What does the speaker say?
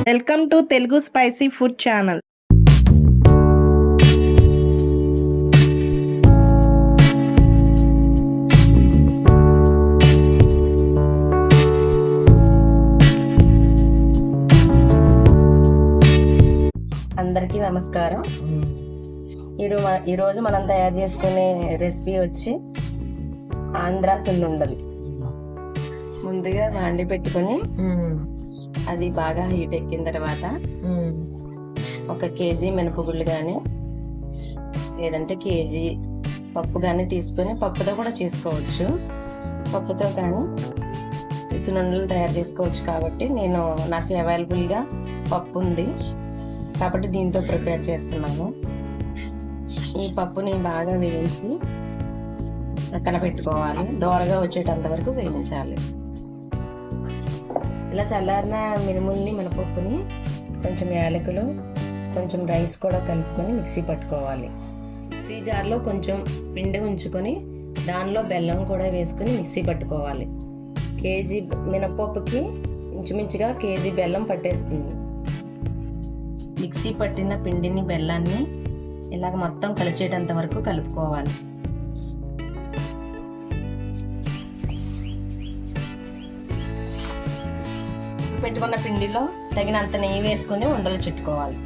Welcome to Telugu spicy food channel. అందరికీ నమస్కారం. ఈరోజు మనం తయారు చేసుకునే రెసిపీ వచ్చి ఆంధ్ర సున్నుండలు. ముందుగా వాండి పెట్టుకొని అది బాగా హీట్ ఎక్కిన తర్వాత 1 కేజీ మినపగుళ్ళు కానీ లేదంటే కేజీ పప్పు కానీ తీసుకొని, పప్పుతో కూడా చేసుకోవచ్చు, పప్పుతో కానీ సున్నుండలు తయారు చేసుకోవచ్చు. కాబట్టి నాకు అవైలబుల్గా పప్పు ఉంది కాబట్టి దీంతో ప్రిపేర్ చేస్తున్నాను. ఈ పప్పుని బాగా వేయించి పక్కన పెట్టుకోవాలి. దోరగా వచ్చేటంత వరకు వేయించాలి. ఇలా చల్లారిన మినపప్పుని కొంచెం యాలకులు, కొంచెం రైస్ కూడా కలుపుకొని మిక్సీ పట్టుకోవాలి. మిక్సీ జార్లో కొంచెం పిండి ఉంచుకొని దానిలో బెల్లం కూడా వేసుకొని మిక్సీ పట్టుకోవాలి. కేజీ మినపప్పుకి ఇంచుమించుగా కేజీ బెల్లం పట్టేస్తుంది. మిక్సీ పట్టిన పిండిని, బెల్లాన్ని ఇలాగ మొత్తం కలిసేటంత వరకు కలుపుకోవాలి. పెట్టుకున్న పిండిలో తగినంత నెయ్యి వేసుకొని ఉండలు చుట్టుకోవాలి.